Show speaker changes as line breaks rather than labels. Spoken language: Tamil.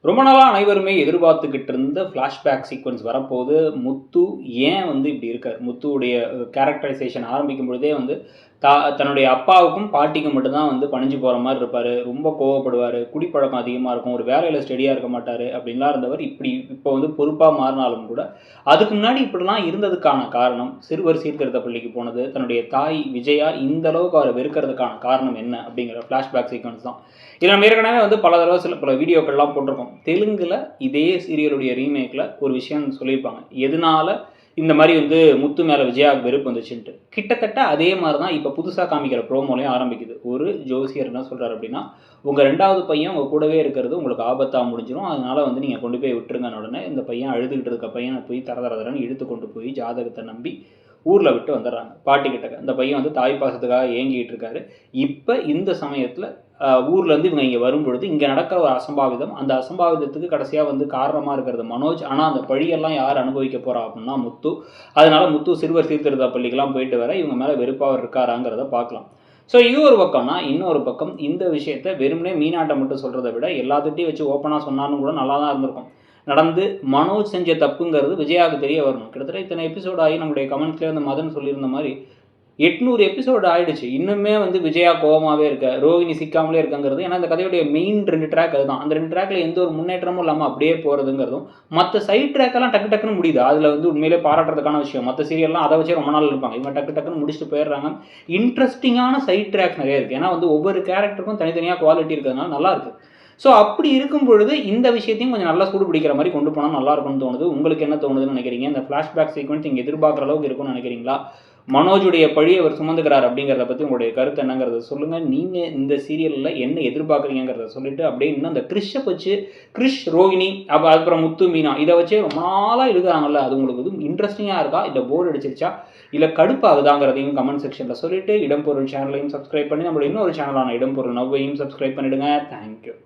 ரொம்ப நாளா அனைவருமே எதிர்பார்த்துக்கிட்டு இருந்த ஃப்ளாஷ்பேக் சீக்வென்ஸ் வரப்போது. முத்து ஏன் வந்து இப்படி இருக்காரு? முத்துவுடைய கேரக்டரைசேஷன் ஆரம்பிக்கும் பொழுதே வந்து தன்னுடைய அப்பாவுக்கும், பாட்டிக்கும் மட்டும் தான் வந்து பணிஞ்சு போற மாரி இருப்பாரு. ரொம்ப கோவப்படுவாரு. குடிப்பழக்கம் அதிகமா இருக்கும். ஒரு வேலையில ஸ்டெடியா இருக்க மாட்டாரு. அப்படின்லாம் இருந்தவர் இப்போ வந்து பொறுப்பா மாறினாலும் கூட, அதுக்கு முன்னாடி இப்படிலாம் இருந்ததுக்கான காரணம், சிறுவர் சீர்திருத்த பள்ளிக்கு போனது, தன்னுடைய தாய் விஜயா இந்த அளவுக்கு அவர வெறுக்கிறதுக்கான காரணம் என்ன? அப்படிங்கிற ஃப்ளாஷ்பேக் சீக்வென்ஸ் தான். இத நம்ம ஏற்கனவே வந்து பல தடவ பல வீடியோக்கள்லாம் போட்டிருக்கோம். தெலுங்குல இதே சீரியலுடைய ரீமேக்ல ஒரு விஷயம் சொல்லியிருப்பாங்க. எதனால இந்த மாரி வந்து முத்து மேல விஜயாவுக்கு வெறுப்பு வந்துச்சுன்ட்டு. கிட்டத்தட்ட அதே மாரி தான் இப்ப புதுசா காமிக்கிற ப்ரோமோலயும் ஆரம்பிக்குது. ஒரு ஜோசியர் என்ன சொல்றாரு அப்படின்னா, "உங்க 2வது பையன் உங்க கூடவே இருக்கிறது உங்களுக்கு ஆபத்தா முடிஞ்சிரும். அதனால வந்து நீங்க கொண்டு போய் விட்டுருங்கன்ன" உடனே இந்த பையன் அழுதுகிட்டு இருக்க பையன போய் தர தர தரன்னு இழுத்து கொண்டு போய் ஜாதகத்த நம்பி ஊர்ல விட்டு வந்துடுறாங்க. பாட்டி கிட்டக்க. இந்த பையன் வந்து தாய் பாசத்துக்காக ஏங்கிட்டு இருக்காரு. இப்ப இந்த சமயத்துல ஊர்லேருந்து இவங்க இங்கே வரும்பொழுது, இங்கே நடக்கிற ஒரு அசம்பாவிதம், அந்த அசம்பாவிதத்துக்கு கடைசியா வந்து காரணமா இருக்கிறது மனோஜ். ஆனா, அந்த பழியெல்லாம் யார் அனுபவிக்க போறா அப்படின்னா முத்து. அதனால முத்து சிறுவர் சீர்திருத்த பள்ளிக்கெல்லாம் போயிட்டு வர, இவங்க மேல வெறுப்பா அவர் இருக்காராங்கிறத பார்க்கலாம். ஸோ இது ஒரு பக்கம்னா, இன்னொரு பக்கம் இந்த விஷயத்த வெறுமனே மீனாட்ட மட்டும் சொல்றத விட, எல்லாத்துட்டயும் வச்சு ஓப்பனா சொன்னாலும் கூட நல்லா தான் இருந்திருக்கும். நடந்து மனோஜ் செஞ்ச தப்புங்கிறது விஜயாவுக்கு தெரிய வரணும். கிட்டத்தட்ட இத்தனை எபிசோட் ஆகி நம்முடைய கமெண்ட்ஸ்லேயே வந்து மதன் சொல்லியிருந்த மாரி 800 எபிசோடு ஆயிடுச்சு. இன்னுமே வந்து விஜயா கோவமாவே இருக்க. ரோகிணி சிக்காமலே இருக்காங்கிறது. ஏன்னா, இந்த கதையுடைய மெயின் 2 ட்ராக் அதுதான். அந்த 2 ட்ராக்ல எந்த ஒரு முன்னேற்றமும் இல்லாம அப்படியே போறதுங்கிறதும், மத்த சைட் ட்ராக் எல்லாம் டக்கு டக்குன்னு முடியுது. அதுல வந்து உண்மையிலே பாராட்டுறதுக்கான விஷயம். மத்த சீரியல்லாம் அத வச்சே ரொம்ப நாள் இருப்பாங்க. இவங்க டக்கு டக்குன்னு முடிச்சுட்டு போயிடுறாங்க. இன்ட்ரஸ்டிங்கான சைட் ட்ராக்ஸ் நெறைய இருக்கு. ஏன்னா வந்து ஒவ்வொரு கேரக்டருக்கும் தனித்தனியா குவாலிட்டி இருக்கிறதுனால நல்லா இருக்கு. ஸோ அப்படி இருக்கும் பொழுது, இந்த விஷயத்தையும் கொஞ்சம் நல்லா சூடு பிடிக்கிற மாரி கொண்டு போனா நல்லா இருக்கும்னு தோணுது. உங்களுக்கு என்ன தோணுதுன்னு நெனைக்கிறீங்க? இந்த ஃப்ளாஷ்பேக் சீக்வென்ஸ் நீங்க எதிர்பார்க்குற அளவுக்கு இருக்கும்னு நெனைக்கிறீங்களா? மனோஜுடைய பழிய அவர் சுமந்துக்கிறார் அப்படிங்கிறத பத்தி உங்களுடைய கருத்து என்னங்கிறத சொல்லுங்க. நீங்க இந்த சீரியல்ல என்ன எதிர்பார்க்குறீங்கங்கிறத சொல்லிட்டு, அப்படியே இன்னும் அந்த கிரிஷ், ரோகிணி அப்புறம் முத்து, மீனா இத வச்சே ரொம்ப நாளா இழுக்குறாங்கல்ல. அது உங்களுக்கு எதுவும் இன்ட்ரஸ்டிங்கா இருக்கா? இல்ல போர் அடிச்சிருச்சா? இல்ல கடுப்பாகுதாங்கிறதையும் கமெண்ட் செக்ஷன்ல சொல்லிட்டு, இடம்பொருள் சேனலையும் சப்ஸ்கிரைப் பண்ணி, நம்மளோட இன்னொரு சேனலான இடம்பொருள் நவ்வையும் சப்ஸ்கிரைப் பண்ணிடுங்க. Thank you.